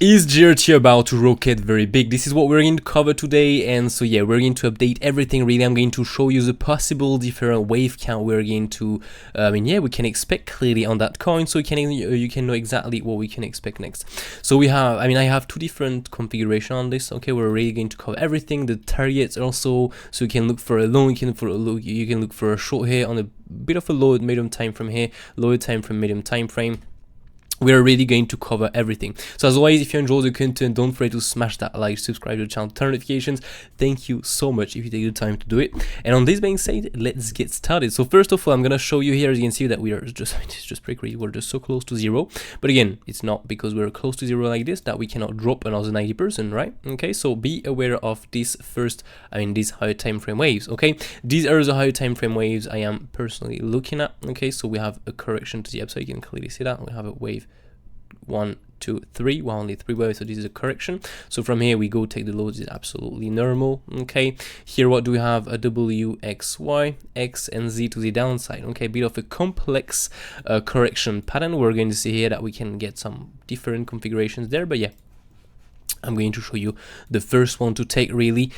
Is GRT about to rocket very big? This is what we're going to cover today, and so yeah, we're going to update everything really. I'm going to show you the possible different wave count we're going to, we can expect clearly on that coin, so you can know exactly what we can expect next. So we have, I have two different configuration on this. Okay, we're really going to cover everything, the targets also, so you can look for a long, you can look for a short here on a bit of a low medium time frame here, lower time frame, medium time frame. We are really going to cover everything. So as always, if you enjoy the content, don't forget to smash that like, subscribe to the channel, turn notifications. Thank you so much if you take the time to do it. And on this being said, let's get started. So first of all, I'm gonna show you here, as you can see, that we are just, it's just pretty crazy. We're just so close to zero. But again, it's not because we're close to zero like this that we cannot drop another 90%, right? Okay, so be aware of this first, these higher time frame waves. Okay, these are the higher time frame waves I am personally looking at. Okay, so we have a correction to the upside. You can clearly see that we have a wave 1, 2, 3, well, only 3 waves, so this is a correction. So from here we go take the lows, is absolutely normal. Okay, here what do we have? A W, X, Y, X and Z to the downside. Okay, a bit of a complex correction pattern. We're going to see here that we can get some different configurations there, but yeah, I'm going to show you the first one to take really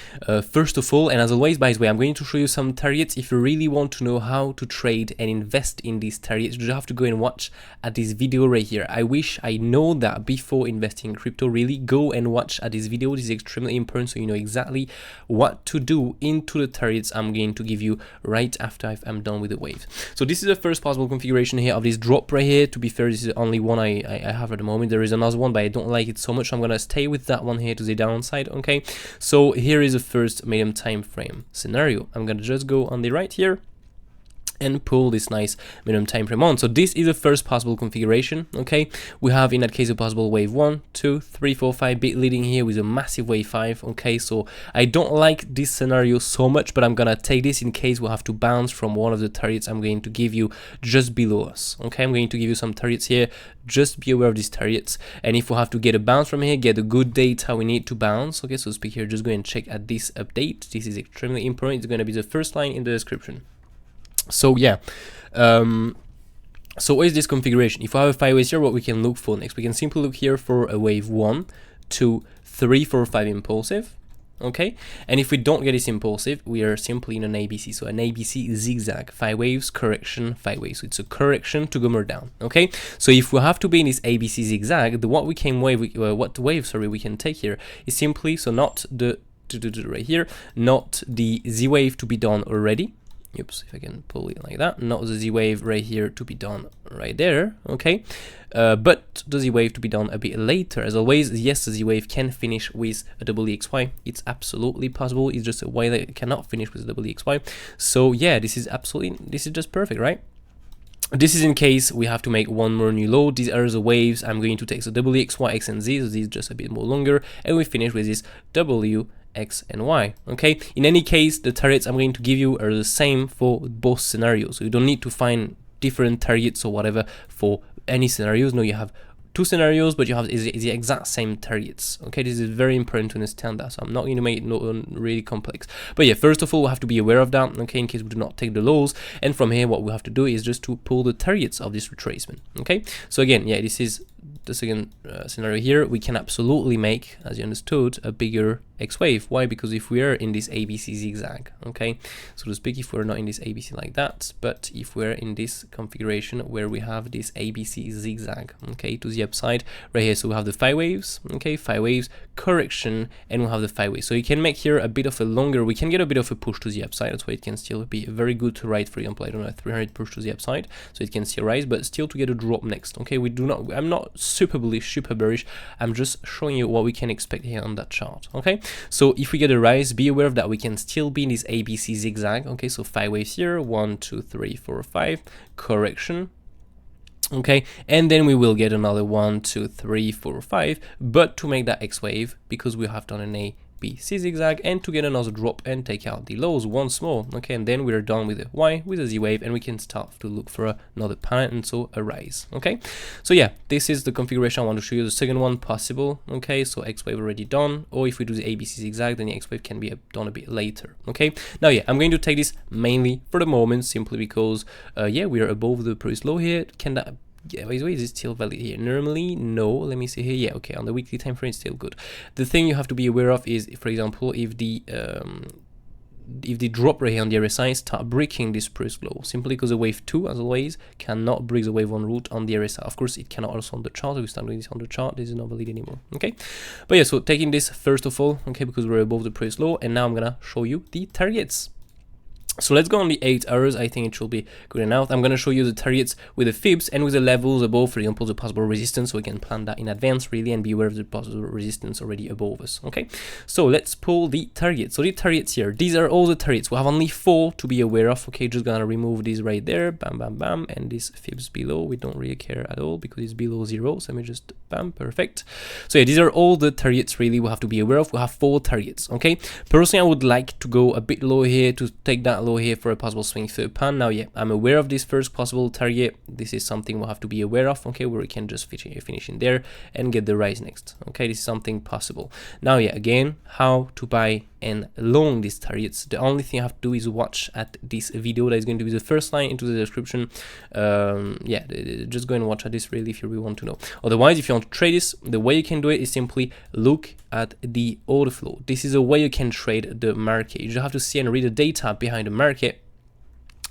first of all. And as always, by the way, I'm going to show you some targets. If you really want to know how to trade and invest in these targets, you just have to go and watch at this video right here. I wish I know that before investing in crypto. Really go and watch at this video. This is extremely important, so you know exactly what to do into the targets I'm going to give you right after I'm done with the wave. So this is the first possible configuration here of this drop right here. To be fair, this is the only one I have at the moment. There is another one, but I don't like it so much, so I'm gonna stay with that one here to the downside. Okay, so here is the first medium time frame scenario. I'm gonna just go on the right here and pull this nice medium time frame on. So this is the first possible configuration. Okay, we have in that case a possible wave 1, 2, 3, 4, 5 bit leading here with a massive wave 5. Okay, so I don't like this scenario so much, but I'm gonna take this in case we have to bounce from one of the targets I'm going to give you just below us. Okay, I'm going to give you some targets here. Just be aware of these targets, and if we have to get a bounce from here, get a good data we need to bounce. Okay, so to speak here, just go and check at this update. This is extremely important. It's going to be the first line in the description. So yeah, so what is this configuration? If we have a 5 waves here, what we can look for next? We can simply look here for a wave 1, 2, 3, 4, 5 impulsive. Okay, and if we don't get this impulsive, we are simply in an ABC. So an ABC zigzag, 5 waves, correction, 5 waves. So it's a correction to go more down. Okay, so if we have to be in this ABC zigzag, what we can we can take here is simply, so not the right here, not the Z wave to be done already. Oops, if I can pull it like that, not the Z wave right here to be done right there. Okay, but the Z wave to be done a bit later. As always, yes, the Z wave can finish with a WXY. It's absolutely possible. It's just a way that it cannot finish with a WXY. So yeah, this is just perfect, right? This is in case we have to make one more new low. These are the waves I'm going to take. So WXY, X and Z, so this is just a bit more longer, and we finish with this W, X and Y. Okay, in any case, the targets I'm going to give you are the same for both scenarios, so you don't need to find different targets or whatever for any scenarios. No, you have two scenarios, but you have the exact same targets. Okay, this is very important to understand that, so I'm not going to make it really complex. But yeah, first of all, we have to be aware of that, okay, in case we do not take the lows. And from here, what we have to do is just to pull the targets of this retracement. Okay, so again, yeah, this is the second scenario here. We can absolutely make, as you understood, a bigger X wave. Why? Because if we are in this ABC zigzag, okay, so to speak, if we're not in this ABC like that, but if we're in this configuration where we have this ABC zigzag, okay, to the upside right here, so we have the 5 waves, okay, 5 waves, correction, and we'll have the 5 waves. So you can make here a bit of a longer, we can get a bit of a push to the upside. That's why it can still be very good to ride. For example, I don't know, a 300 push to the upside, so it can still rise, but still to get a drop next. Okay, I'm not super bullish, super bearish. I'm just showing you what we can expect here on that chart. Okay, so if we get a rise, be aware of that we can still be in this ABC zigzag. Okay, so 5 waves here, 1, 2, 3, 4, 5, correction. Okay, and then we will get another 1, 2, 3, 4, 5, but to make that X wave, because we have done an ABC zigzag, and to get another drop and take out the lows once more. Okay, and then we're done with the Y, with the Z wave, and we can start to look for another pattern, and so a rise. Okay, so yeah, this is the configuration I want to show you. The second one possible. Okay, so X wave already done, or if we do the ABC zigzag, then the X wave can be done a bit later. Okay, now yeah, I'm going to take this mainly for the moment, simply because yeah, we are above the previous low here. Can that Yeah, by the way, is it still valid here? Normally, no. Let me see here. Yeah, okay, on the weekly time frame, it's still good. The thing you have to be aware of is, for example, if the drop right here on the RSI start breaking this previous low, simply because the wave 2, as always, cannot break the wave 1 route on the RSI. Of course, it cannot also on the chart. If we start doing this on the chart, this is not valid anymore. Okay, but yeah, so taking this first of all, okay, because we're above the previous low, and now I'm gonna show you the targets. So let's go on the 8 hours. I think it should be good enough. I'm going to show you the targets with the fibs and with the levels above, for example, the possible resistance, so we can plan that in advance really and be aware of the possible resistance already above us. Okay, so let's pull the targets. So the targets here, these are all the targets. We have only 4 to be aware of. Okay, just gonna remove these right there, bam, bam, bam, and these fibs below, we don't really care at all because it's below 0. So let me just bam, perfect. So yeah, these are all the targets really we have to be aware of. We have 4 targets. Okay, personally, I would like to go a bit low here to take that low here for a possible swing through pan. Now, yeah, I'm aware of this first possible target. This is something we'll have to be aware of, okay, where we can just finish in there and get the rise next. Okay, this is something possible. Now, yeah, again, how to buy and long these targets. The only thing you have to do is watch at this video that is going to be the first line into the description. Yeah, just go and watch at this really if you really want to know. Otherwise, if you want to trade this, the way you can do it is simply look at the order flow. This is a way you can trade the market. You just have to see and read the data behind the market,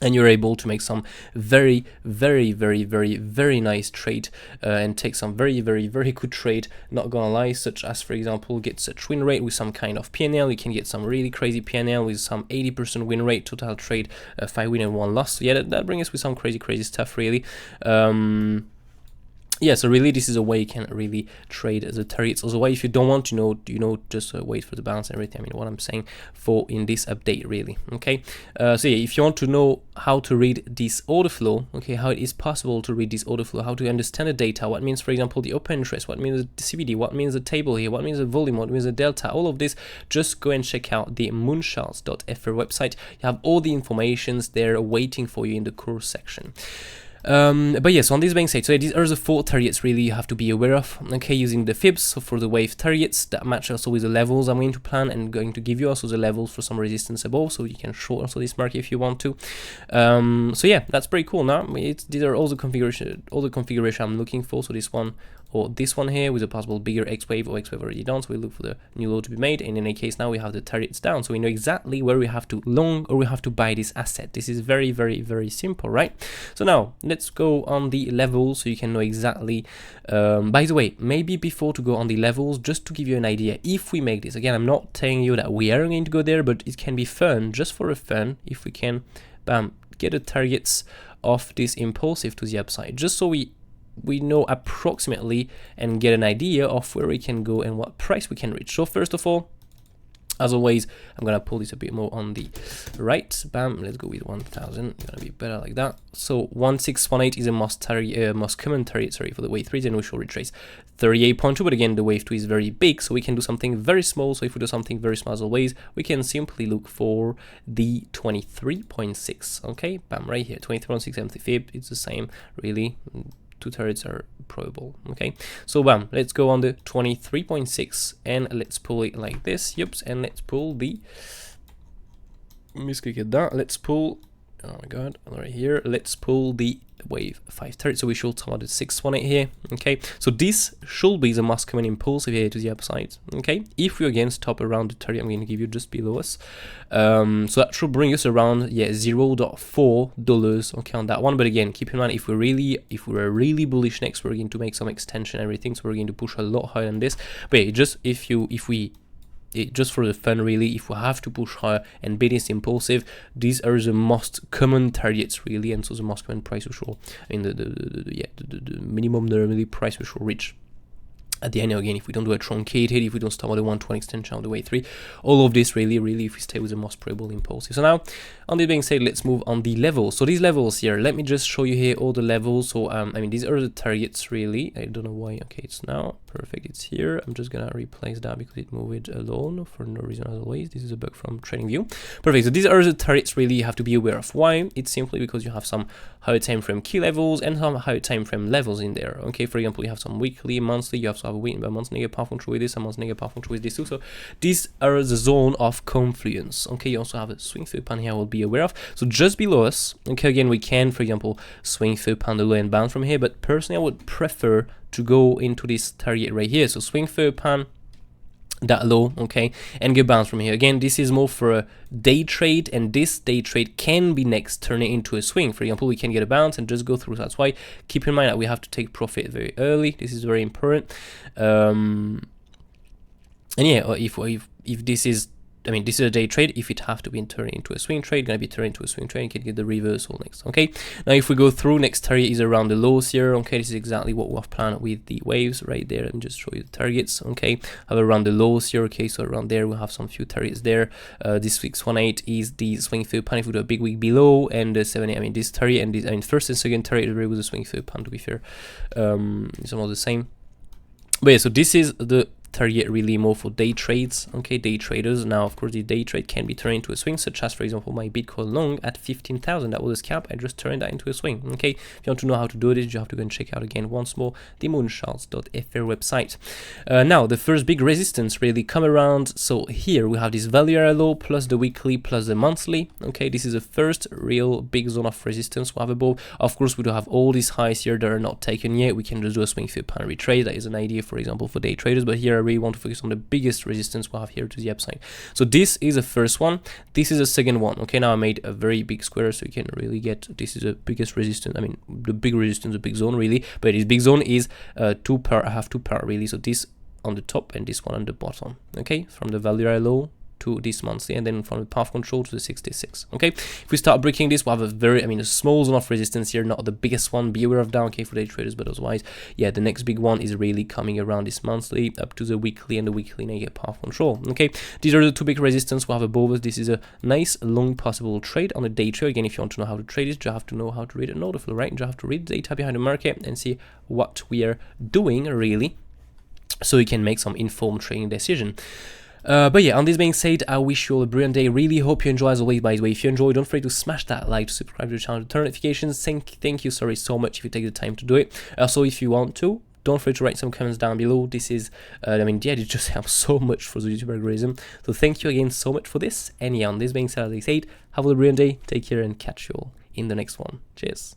and you're able to make some very, very, very, very, very nice trade and take some very, very, very good trade, not gonna lie, such as, for example, get such win rate with some kind of PNL. You can get some really crazy PNL with some 80% win rate, total trade, 5 win and 1 loss. So yeah, that brings us with some crazy, crazy stuff, really. Yeah, so really this is a way you can really trade the targets. Otherwise, if you don't want to know, just wait for the bounce and everything. I mean, what I'm saying for in this update, really. Okay, so yeah, if you want to know how to read this order flow, okay, how it is possible to read this order flow, how to understand the data, what means, for example, the open interest, what means the CBD, what means the table here, what means the volume, what means the delta, all of this, just go and check out the mooncharts.fr website. You have all the informations there waiting for you in the course section. But yes, on this being said, so these are the 4 targets really you have to be aware of, okay, using the fibs. So for the wave targets that match also with the levels I'm going to plan and going to give you also the levels for some resistance above, so you can short also this market if you want to. So yeah, that's pretty cool. Now these are all the configuration I'm looking for. So this one or this one here with a possible bigger X wave or X wave already down, so we look for the new low to be made. And in any case, now we have the targets down, so we know exactly where we have to long or we have to buy this asset. This is very, very, very simple, right? So now let's go on the levels so you can know exactly. By the way, maybe before to go on the levels, just to give you an idea, if we make this, again, I'm not telling you that we are going to go there, but it can be fun, just for a fun, if we can, bam, get the targets of this impulsive to the upside, just so we know approximately and get an idea of where we can go and what price we can reach. So first of all, as always, I'm gonna pull this a bit more on the right. Bam, let's go with 1000. It's gonna be better like that. So 1618 is a most common target, sorry, for the wave 3. Then we should retrace 38.2. But again, the wave 2 is very big, so we can do something very small. So if we do something very small, as always, we can simply look for the 23.6. Okay, bam, right here, 23.6 empty fib. It's the same, really. 2 targets are probable. Okay, so bam, let's go on the 23.6 and let's pull it like this. Yep, and let's pull the, misclick at that, let's pull, oh my god, right here, let's pull the wave 5 target. So we should come out the 618 here. Okay, so this should be the most common impulsive here to the upside. Okay, if we again stop around the target I'm going to give you just below us, so that should bring us around, yeah, $0.4, okay, on that one. But again, keep in mind, if we're really bullish next, we're going to make some extension and everything, so we're going to push a lot higher than this. But yeah, just just for the fun, really, if we have to push higher and beat this impulsive, these are the most common targets, really, and so the most common price we should, I mean, the minimum normally price we should reach at the end. Again, if we don't do a truncated, if we don't stop at the 120 extension of the wave 3, all of this really, if we stay with the most probable impulsive. So now, on this being said, let's move on the levels. So these levels here, let me just show you here all the levels. So I mean, these are the targets, really. I don't know why. Okay, it's now perfect, it's here. I'm just gonna replace that because it moved alone for no reason, as always. This is a bug from TradingView. Perfect. So these are the targets really you have to be aware of. Why? It's simply because you have some higher time frame key levels and some higher time frame levels in there. Okay, for example, you have some weekly, monthly, you also have a week, a month's negative path control with this, a month's negative path control with this too. So these are the zone of confluence. Okay, you also have a swing through pan here, we'll be aware of. So just below us, okay, again, we can, for example, swing through pan the low and bounce from here, but personally, I would prefer to go into this target right here. So swing through pan that low, okay, and get bounce from here. Again, this is more for a day trade, and this day trade can be next turning into a swing. For example, we can get a bounce and just go through. That's why keep in mind that we have to take profit very early. This is very important. And yeah, if this is, I mean, this is a day trade. If it have to be turned into a swing trade, gonna be turned into a swing trade. You can get the reversal next. Okay. Now, if we go through, next target is around the lows here. Okay, this is exactly what we have planned with the waves right there, and just show you the targets. Okay, have around the lows here. Okay, so around there we have some few targets there. This 618 is the swing through pan. If we do a big week below, and the 78, I mean, this target and this, I mean, first and second target was a swing through pan. To be fair, it's almost the same. But yeah, so this is the target really more for day trades, okay, day traders. Now, of course, the day trade can be turned into a swing, such as, for example, my Bitcoin long at 15,000. That was a scalp. I just turned that into a swing, okay. If you want to know how to do this, you have to go and check out again once more the mooncharts.fr website. Now, the first big resistance really come around. So here we have this value area low plus the weekly plus the monthly, okay. This is the first real big zone of resistance we have above. Of course, we do have all these highs here that are not taken yet. We can just do a swing through pan retrade. That is an idea, for example, for day traders, but here I really want to focus on the biggest resistance we have here to the upside. So this is the first one, this is the second one. Okay, now I made a very big square so you can really get, this is the biggest resistance, I mean the big resistance, the big zone really, but this big zone is two part, I have two part really, so this on the top and this one on the bottom, okay, from the value area low to this monthly, and then from the path control to the 66. Okay, if we start breaking this, we'll have a very, I mean, a small zone of resistance here, not the biggest one. Be aware of that, okay, for day traders, but otherwise, yeah, the next big one is really coming around this monthly up to the weekly, and the weekly negative path control. Okay, these are the two big resistance we have above us. This is a nice long possible trade on a day trade. Again, if you want to know how to trade this, you have to know how to read an order flow, right? You have to read the data behind the market and see what we are doing really, so you can make some informed trading decision. But yeah, on this being said, I wish you all a brilliant day. Really hope you enjoy. As always, by the way, if you enjoy, don't forget to smash that like, to subscribe to the channel, to turn notifications. Thank you, sorry, so much if you take the time to do it. Also, if you want to, don't forget to write some comments down below. This is, I mean, yeah, it just helps so much for the YouTube algorithm. So thank you again so much for this. And yeah, on this being said, as I said, have a brilliant day. Take care and catch you all in the next one. Cheers.